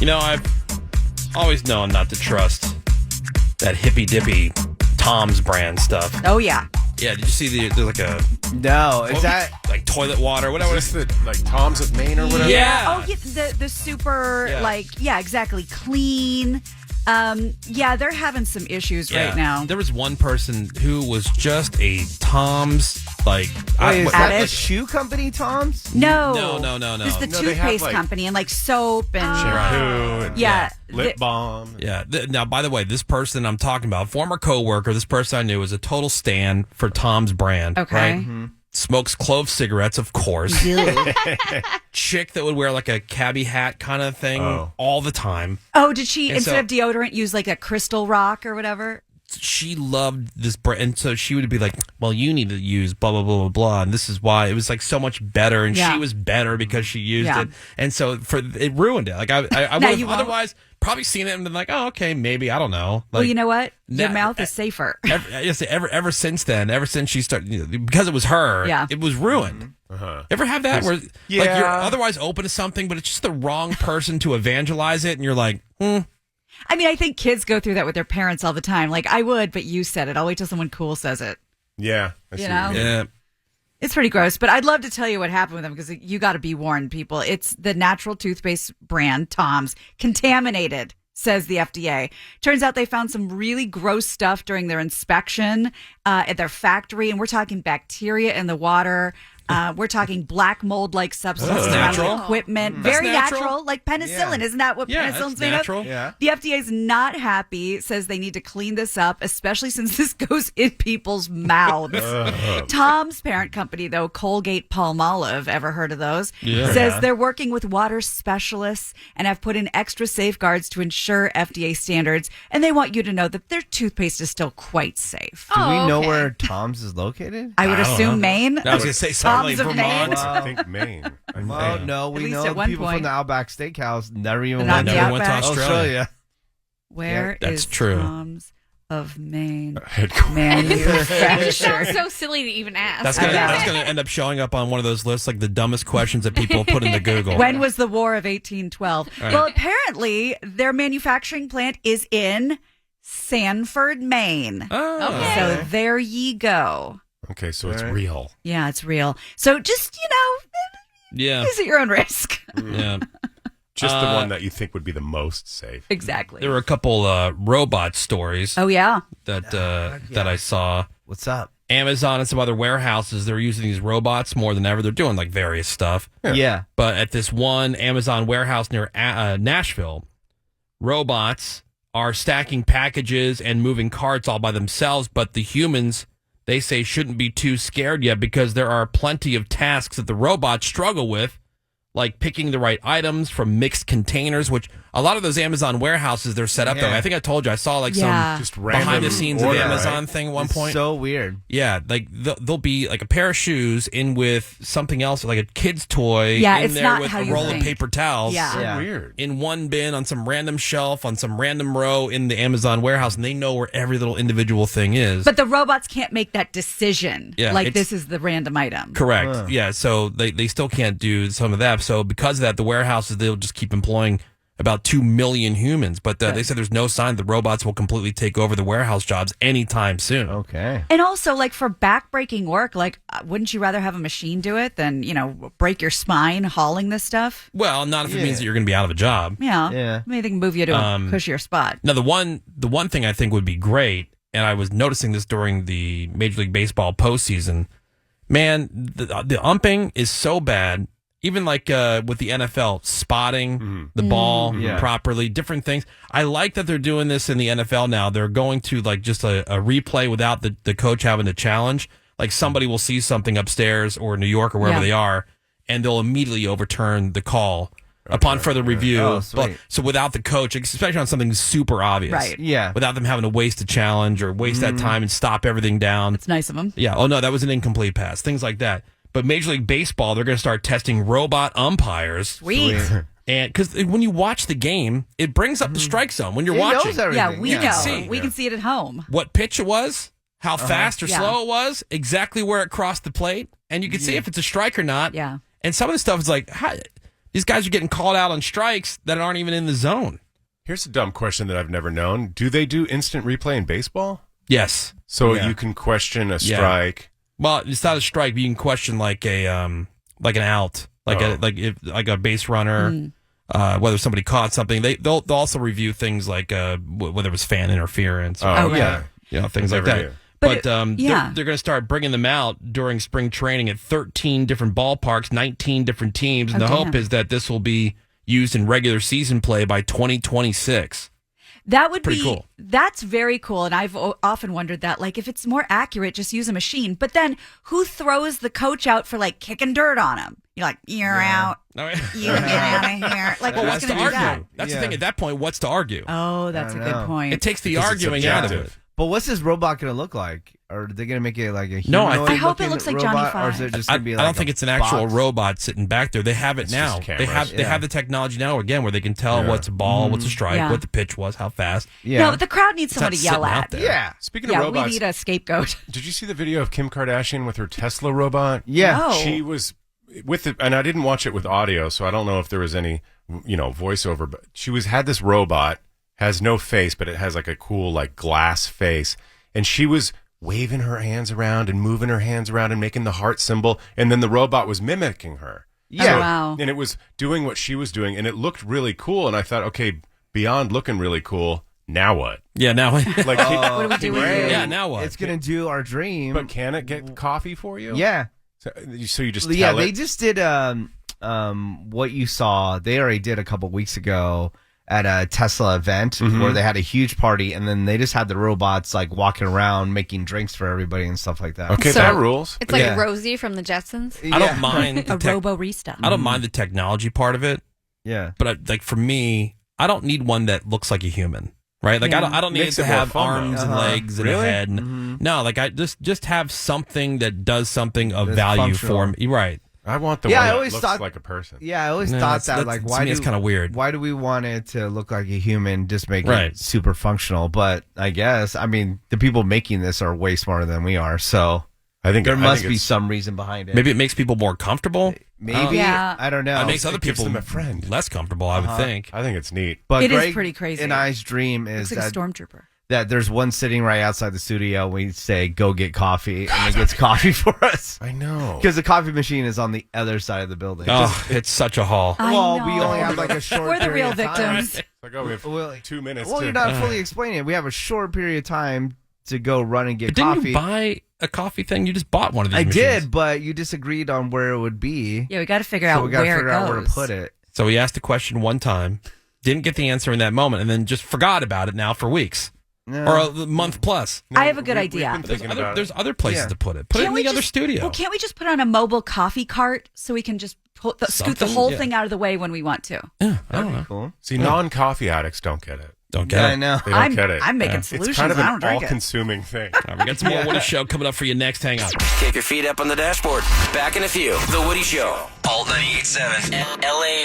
I've always known not to trust that hippy-dippy Tom's brand stuff. Oh, yeah. Yeah, did you see there's like a... No, is that... Like toilet water, whatever. Is this like Tom's of Maine or whatever? Yeah. Oh, yeah, the super, exactly, clean. They're having some issues right now. There was one person who was just a Tom's, Wait, is that the shoe company, Tom's? No. No. Just the No, toothpaste they have, like, company and like soap and Shampoo and yeah. lip balm. Yeah. Now, by the way, this person I'm talking about, former coworker, this person I knew was a total stan for Tom's brand. Okay. Right? Mm-hmm. Smokes clove cigarettes, of course. Chick that would wear like a cabbie hat kind of thing all the time. Oh, did she, instead of deodorant, use like a Crystal Rock or whatever? She loved this brand, and so she would be like, well, you need to use blah, blah, blah, blah, blah, and this is why. It was like so much better, and she was better because she used it, and so it ruined it. Like I would have otherwise probably seen it and been like, oh, okay, maybe, I don't know. Like, well, you know what? Your mouth is safer. Ever since then, ever since she started, because it was her, it was ruined. Uh-huh. Ever have that where like you're otherwise open to something, but it's just the wrong person to evangelize it, and you're like, I mean, I think kids go through that with their parents all the time. Like, I would, but you said it. I'll wait till someone cool says it. Yeah. I see You know? what you mean. yeah. It's pretty gross, but I'd love to tell you what happened with them because you got to be warned, people. It's the natural toothpaste brand, Tom's, contaminated, says the FDA. Turns out they found some really gross stuff during their inspection at their factory, and we're talking bacteria in the water. We're talking black mold-like substance around the equipment. Very natural, like penicillin. Isn't that what penicillin's made natural. of? Yeah. The FDA's not happy, says they need to clean this up, especially since this goes in people's mouths. Tom's parent company, though, Colgate-Palmolive, ever heard of those? Yeah. Says they're working with water specialists and have put in extra safeguards to ensure FDA standards, and they want you to know that their toothpaste is still quite safe. Do we know where Tom's is located? I would assume Maine. I was going to say something Tom's like of Vermont. Maine. I think Maine. Well, no, we least know at one people point. from the Outback Steakhouse never even Not went the to Never went to Outback. Australia. Where that's is true. Tom's of Maine Headquarters. It manufactured? sounds so silly to even ask. That's gonna end up showing up on one of those lists, like the dumbest questions that people put into Google. When was the War of 1812? Right. Well, apparently their manufacturing plant is in Sanford, Maine. Oh. So there ye go. Okay, so it's real. Yeah, it's real. So just, Yeah. use at your own risk. Yeah. Just the one that you think would be the most safe. Exactly. There were a couple robot stories Oh, yeah. that I saw. What's up? Amazon and some other warehouses, they're using these robots more than ever. They're doing like various stuff. Yeah. But at this one Amazon warehouse near Nashville, robots are stacking packages and moving carts all by themselves. But the humans, they say, shouldn't be too scared yet because there are plenty of tasks that the robots struggle with, like picking the right items from mixed containers, which a lot of those Amazon warehouses, they're set up that way. I think I told you, I saw like some Just random behind the scenes of order, the Amazon right? thing at one It's point. so weird. Yeah, like there'll be like a pair of shoes in with something else, like a kid's toy Yeah, in it's there not with how a you roll of think. paper towels. Yeah. So Yeah. weird. In one bin on some random shelf on some random row in the Amazon warehouse, and they know where every little individual thing is. But the robots can't make that decision. Yeah, like it's- this is the random item. Correct. Yeah, so they still can't do some of that. So because of that, the warehouses, they'll just keep employing about 2 million humans. But they said there's no sign the robots will completely take over the warehouse jobs anytime soon. Okay. And also, like, for back-breaking work, like, wouldn't you rather have a machine do it than, break your spine hauling this stuff? Well, not if it means that you're going to be out of a job. Yeah. Yeah. Maybe they can move you to a cushier spot. Now, the one thing I think would be great, and I was noticing this during the Major League Baseball postseason, man, the umping is so bad. Even like with the NFL, spotting the ball properly, different things. I like that they're doing this in the NFL now. They're going to like just a replay without the coach having to challenge. Like somebody will see something upstairs or New York or wherever they are, and they'll immediately overturn the call upon further review. Oh, sweet. So without the coach, especially on something super obvious. Right. Yeah. Without them having to waste a challenge or waste that time and stop everything down. It's nice of them. Yeah. Oh, no, that was an incomplete pass. Things like that. But Major League Baseball, they're going to start testing robot umpires. Sweet. And because when you watch the game, it brings up the strike zone when you're It watching. knows everything. Yeah, we know. see. We can see it at home. What pitch it was, how fast or Yeah. slow it was, exactly where it crossed the plate. And you can see if it's a strike or not. Yeah. And some of the stuff is like, These guys are getting called out on strikes that aren't even in the zone. Here's a dumb question that I've never known. Do they do instant replay in baseball? Yes. So Yeah. you can question a strike. Well, it's not a strike, but you can question like an out, like a base runner, whether somebody caught something. They'll also review things like whether it was fan interference, or, Oh, yeah. things like Never that. knew. But they're going to start bringing them out during spring training at 13 different ballparks, 19 different teams, and the hope is that this will be used in regular season play by 2026. That would Pretty be cool. That's very cool, and I've often wondered that. Like, if it's more accurate, just use a machine. But then, who throws the coach out for like kicking dirt on him? You're like, you're out. You get out of here. Like, Well, who's what's to going to do that? argue? That's the thing. At that point, what's to argue? Oh, that's a I good know. point. It takes the Because it's arguing out of it. subjective. But what's this robot going to look like? Or are they going to make it like a No, I humanoid think- I hope it looking looks like robot, Johnny Or is it Five. just I going to be like don't think a it's an actual box? robot sitting back there. They have it It's now. just They cameras. have the technology now again where they can tell what's a ball, what's a strike, Yeah. what the pitch was, how fast. Yeah. No, but the crowd needs It's someone not to yell sitting out at. there. Yeah. Speaking of Yeah, robots, we need a scapegoat. did you see the video of Kim Kardashian with her Tesla robot? Yeah. No. She was with it, and I didn't watch it with audio, so I don't know if there was any, voiceover. But she had this robot, has no face, but it has like a cool like glass face, and she was waving her hands around and moving her hands around and making the heart symbol, and then the robot was mimicking her. Yeah. Oh, wow. And it was doing what she was doing, and it looked really cool. And I thought, okay, beyond looking really cool, now what? Yeah, now. Like, What do we do with Great. it? Yeah, now what? It's going to do our dream. but can it get coffee for you? Yeah. So you just Yeah, tell they it. just did what you saw. They already did a couple weeks ago at a Tesla event Mm-hmm. where they had a huge party, and then they just had the robots like walking around making drinks for everybody and stuff like that. Okay, So- that rules. It's like Yeah. Rosie from the Jetsons. I don't mind A robo-rista. I don't mind the technology part of it, Yeah. but for me, I don't need one that looks like a human. Right, like Yeah. I don't need Makes it to it more have fun, though. arms and legs and a Really? head. And, No, like I just have something that does something of That's value functional. for me. Right. I want the Yeah, one I that always looks thought- like a person. Yeah, I always No, thought that's- that like to why me it's kinda weird. Why do we want it to look like a human? Just make Right. it super functional. But I guess the people making this are way smarter than we are. So I think there I must think be it's- some reason behind it. Maybe it makes people more comfortable. Maybe Yeah. I don't know. It makes other It gives people them a friend. less comfortable, I would think. I think it's neat. But It is Greg pretty crazy. And I's dream is Looks like a that stormtrooper. that there's one sitting right outside the studio. We say, go get coffee, and it gets coffee for us. I know. Because the coffee machine is on the other side of the building. Oh, it's such a haul. I well, know. we only have like a short We're the period real of time. victims. Like, oh, we have Well, 2 minutes. Well, to, you're not fully explaining it. We have a short period of time to go run and get But didn't coffee. you buy a coffee thing? You just bought one of these I machines. did, but you disagreed on where it would be. Yeah, we got to figure so out we got to where figure it out goes. where to put it. So we asked the question one time, didn't get the answer in that moment, and then just forgot about it now for weeks No. or a month plus. I have a good we've idea. been thinking about it. There's other places Yeah. to put it. Put it in we the other just- studio. Well, can't we just put on a mobile coffee cart so we can just scoot the Something? whole Yeah. thing out of the way when we want to? Yeah, I That'd don't be know. cool. See, non-coffee addicts don't get it. Don't get Yeah, it. I know. They don't I'm- get it. I'm making It's solutions. kind of I an don't drink it. all-consuming thing. All right, we got some more Woody Show coming up for you next. Hang on. Kick your feet up on the dashboard. Back in a few. The Woody Show. Alt 98.7. LA's